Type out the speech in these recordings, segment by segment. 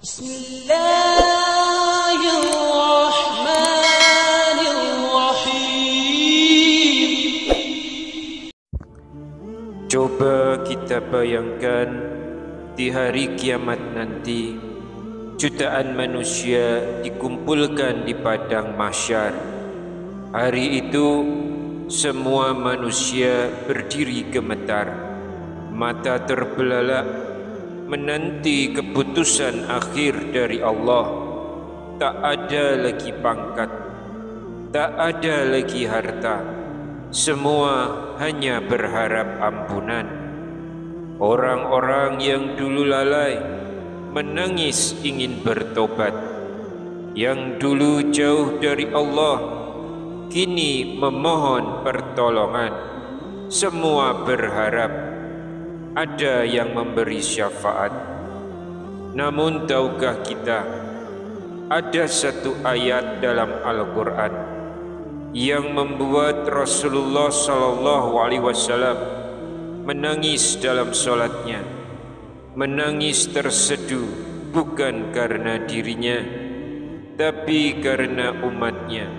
Bismillahirrahmanirrahim. Coba kita bayangkan di hari kiamat nanti, jutaan manusia dikumpulkan di padang mahsyar. Hari itu semua manusia berdiri gemetar, mata terbelalak menanti keputusan akhir dari Allah. Tak ada lagi pangkat, tak ada lagi harta, semua hanya berharap ampunan. Orang-orang yang dulu lalai menangis ingin bertobat, yang dulu jauh dari Allah kini memohon pertolongan. Semua berharap ada yang memberi syafaat. Namun tahukah kita, ada satu ayat dalam Al-Quran yang membuat Rasulullah SAW menangis dalam solatnya. Menangis terseduh bukan karena dirinya, tapi karena umatnya.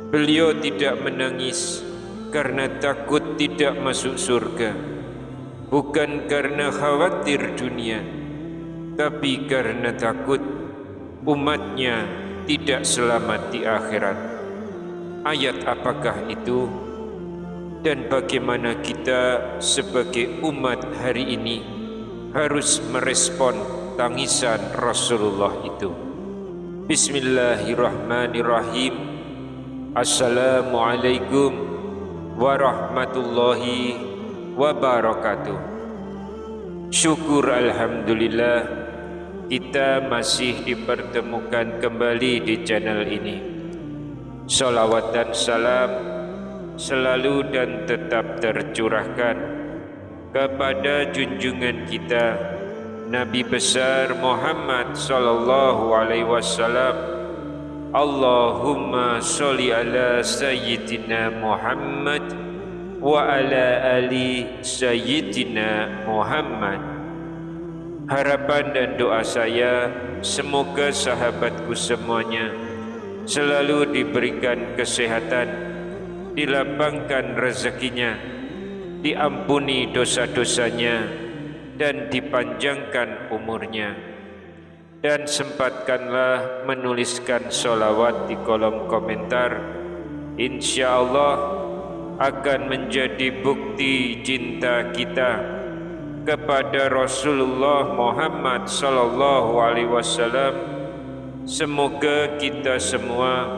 Beliau tidak menangis karena takut tidak masuk surga, bukan karena khawatir dunia, tapi karena takut umatnya tidak selamat di akhirat. Ayat apakah itu? Dan bagaimana kita sebagai umat hari ini harus merespon tangisan Rasulullah itu? Bismillahirrahmanirrahim. Assalamualaikum warahmatullahi wabarakatuh. Syukur alhamdulillah kita masih dipertemukan kembali di channel ini. Salawat dan salam selalu dan tetap tercurahkan kepada junjungan kita Nabi besar Muhammad sallallahu alaihi wasallam. Allahumma sholli ala sayyidina Muhammad wa ala ali sayyidina Muhammad. Harapan dan doa saya, semoga sahabatku semuanya selalu diberikan kesehatan, dilapangkan rezekinya, diampuni dosa-dosanya, dan dipanjangkan umurnya. Dan sempatkanlah menuliskan sholawat di kolom komentar. Insya Allah akan menjadi bukti cinta kita kepada Rasulullah Muhammad sallallahu alaihi wasallam. Semoga kita semua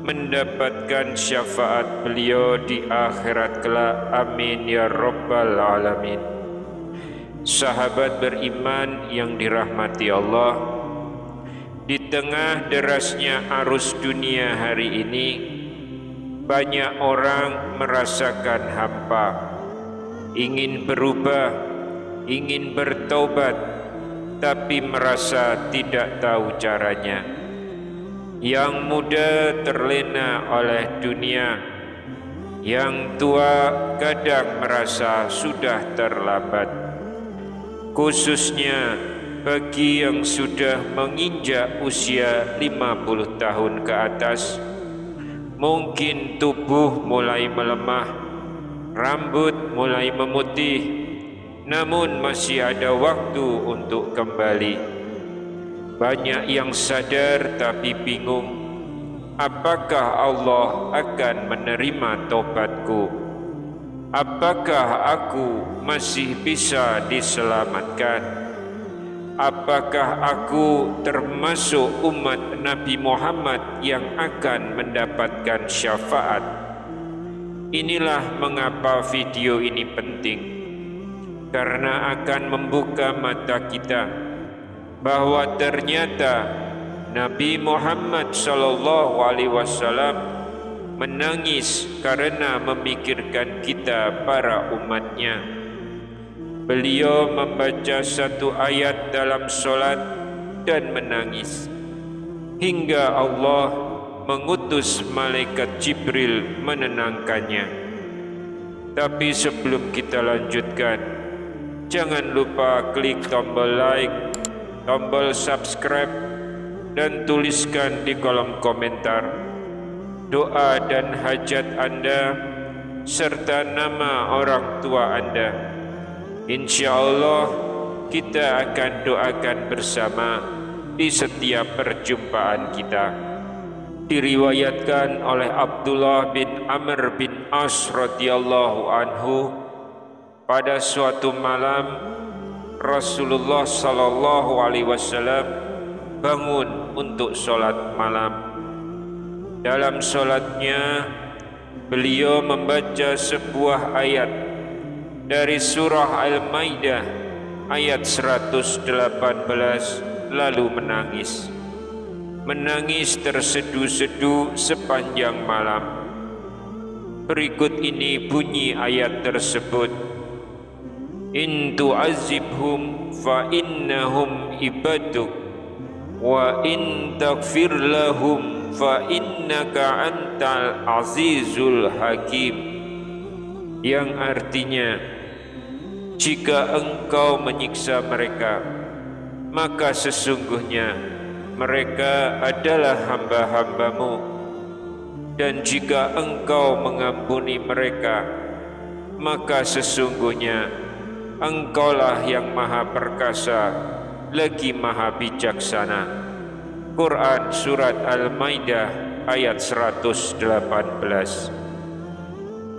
mendapatkan syafaat beliau di akhirat kelak. Amin ya rabbal alamin. Sahabat beriman yang dirahmati Allah, di tengah derasnya arus dunia hari ini, banyak orang merasakan hampa, ingin berubah, ingin bertaubat, tapi merasa tidak tahu caranya. Yang muda terlena oleh dunia, yang tua kadang merasa sudah terlambat. Khususnya bagi yang sudah menginjak usia 50 tahun ke atas, mungkin tubuh mulai melemah, rambut mulai memutih, namun masih ada waktu untuk kembali. Banyak yang sadar tapi bingung, apakah Allah akan menerima taubatku? Apakah aku masih bisa diselamatkan? Apakah aku termasuk umat Nabi Muhammad yang akan mendapatkan syafaat? Inilah mengapa video ini penting, karena akan membuka mata kita bahwa ternyata Nabi Muhammad SAW menangis karena memikirkan kita para umatnya. Beliau membaca satu ayat dalam solat dan menangis, hingga Allah mengutus malaikat Jibril menenangkannya. Tapi sebelum kita lanjutkan, jangan lupa klik tombol like, tombol subscribe dan tuliskan di kolom komentar doa dan hajat Anda serta nama orang tua Anda. Insya Allah kita akan doakan bersama di setiap perjumpaan kita. Diriwayatkan oleh Abdullah bin Amr bin As radhiyallahu anhu, pada suatu malam Rasulullah sallallahu alaihi wasallam bangun untuk sholat malam. Dalam sholatnya beliau membaca sebuah ayat dari surah Al-Maidah ayat 118 lalu menangis. Menangis tersedu-sedu sepanjang malam. Berikut ini bunyi ayat tersebut. In tu'azibhum fa innahum ibaduk wa in taghfir lahum fa innaka antal azizul hakim, yang artinya, jika engkau menyiksa mereka maka sesungguhnya mereka adalah hamba-hambamu, dan jika engkau mengampuni mereka maka sesungguhnya engkaulah yang maha perkasa lagi maha bijaksana. Quran Surat Al-Maidah ayat 118.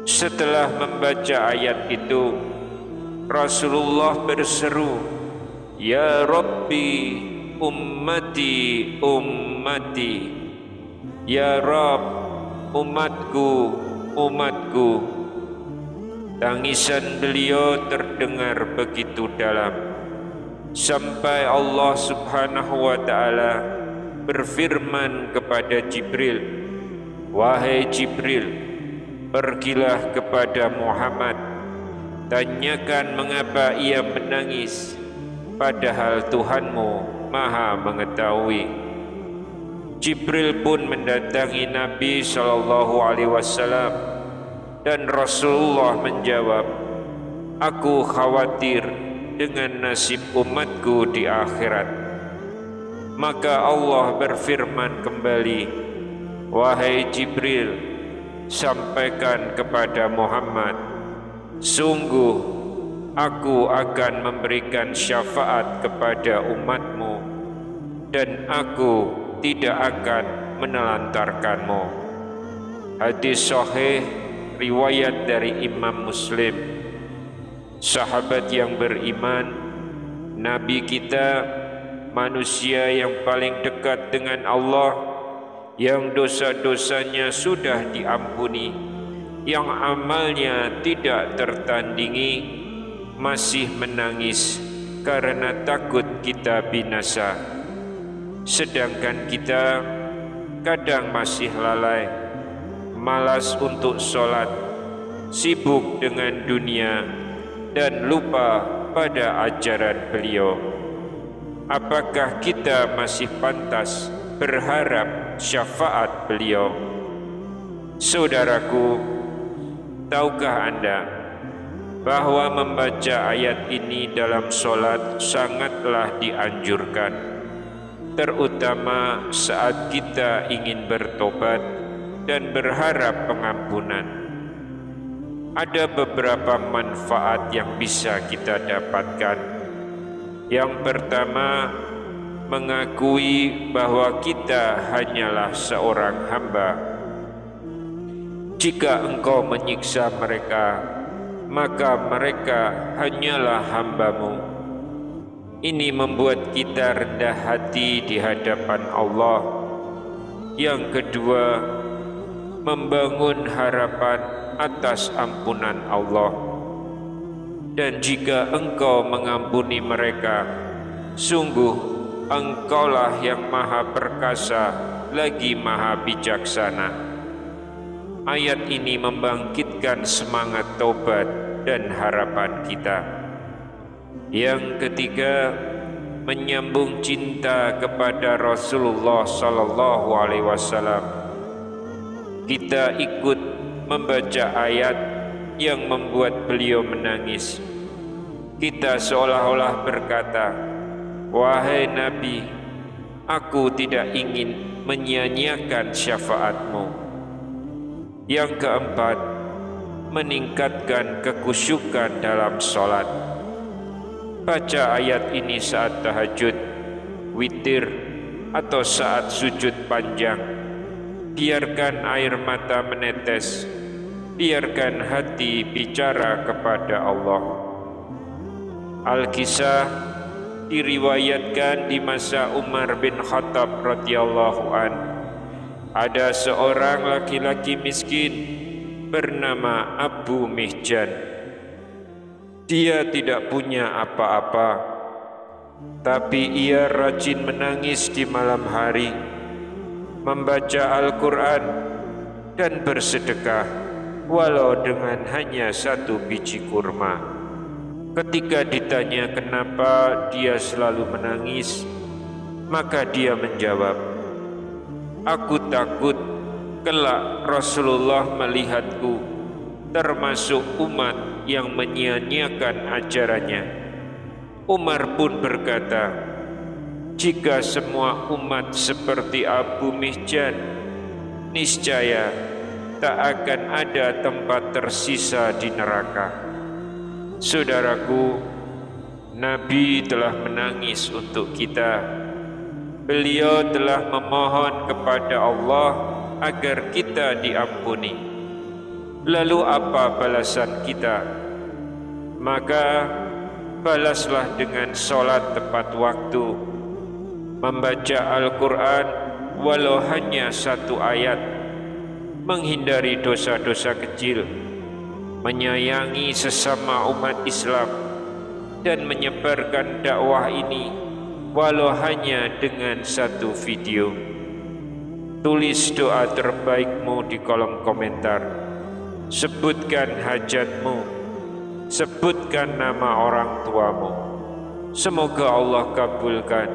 Setelah membaca ayat itu, Rasulullah berseru, Ya Rabbi ummati ummati, Ya Rabb umatku umatku. Tangisan beliau terdengar begitu dalam sampai Allah Subhanahu wa ta'ala berfirman kepada Jibril, Wahai Jibril, pergilah kepada Muhammad, tanyakan mengapa ia menangis, padahal Tuhanmu maha mengetahui. Jibril pun mendatangi Nabi SAW dan Rasulullah menjawab, Aku khawatir dengan nasib umatku di akhirat. Maka Allah berfirman kembali, Wahai Jibril, sampaikan kepada Muhammad, sungguh aku akan memberikan syafaat kepada umatmu dan aku tidak akan menelantarkanmu. Hadis sahih riwayat dari Imam Muslim. Sahabat yang beriman, Nabi kita, manusia yang paling dekat dengan Allah, yang dosa-dosanya sudah diampuni, yang amalnya tidak tertandingi, masih menangis karena takut kita binasa. Sedangkan kita kadang masih lalai, malas untuk sholat, sibuk dengan dunia, dan lupa pada ajaran beliau. Apakah kita masih pantas berharap syafaat beliau? Saudaraku, tahukah Anda bahwa membaca ayat ini dalam sholat sangatlah dianjurkan, terutama saat kita ingin bertobat dan berharap pengampunan. Ada beberapa manfaat yang bisa kita dapatkan. Yang pertama, mengakui bahwa kita hanyalah seorang hamba. Jika engkau menyiksa mereka, maka mereka hanyalah hambamu. Ini membuat kita rendah hati di hadapan Allah. Yang kedua, membangun harapan atas ampunan Allah. Dan jika engkau mengampuni mereka, sungguh engkaulah yang maha perkasa lagi maha bijaksana. Ayat ini membangkitkan semangat taubat dan harapan kita. Yang ketiga, menyambung cinta kepada Rasulullah sallallahu alaihi wasallam. Kita ikut membaca ayat yang membuat beliau menangis. Kita seolah-olah berkata, Wahai Nabi, aku tidak ingin menyia-nyiakan syafaatmu. Yang keempat, meningkatkan kekhusyukan dalam sholat. Baca ayat ini saat tahajud, witir, atau saat sujud panjang. Biarkan air mata menetes, biarkan hati bicara kepada Allah. Al-Kisah diriwayatkan di masa Umar bin Khattab radhiyallahu an. Ada seorang laki-laki miskin bernama Abu Mihjan. Dia tidak punya apa-apa, tapi ia rajin menangis di malam hari, membaca Al-Quran dan bersedekah, walau dengan hanya 1 biji kurma. Ketika ditanya kenapa dia selalu menangis, maka dia menjawab, "Aku takut kelak Rasulullah melihatku termasuk umat yang menyia-nyiakan ajarannya." Umar pun berkata, "Jika semua umat seperti Abu Mihjan, niscaya tak akan ada tempat tersisa di neraka." Saudaraku, Nabi telah menangis untuk kita. Beliau telah memohon kepada Allah agar kita diampuni. Lalu apa balasan kita? Maka balaslah dengan sholat tepat waktu, membaca Al-Quran walau hanya 1 ayat, menghindari dosa-dosa kecil, menyayangi sesama umat Islam, dan menyebarkan dakwah ini walau hanya dengan 1 video. Tulis doa terbaikmu di kolom komentar. Sebutkan hajatmu, sebutkan nama orang tuamu. Semoga Allah kabulkan,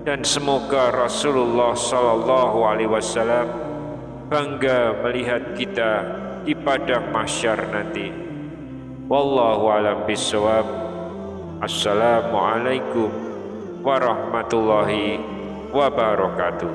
dan semoga Rasulullah SAW bangga melihat kita di padang mahsyar nanti. Wallahu a'lam bishawab. Assalamualaikum warahmatullahi wabarakatuh.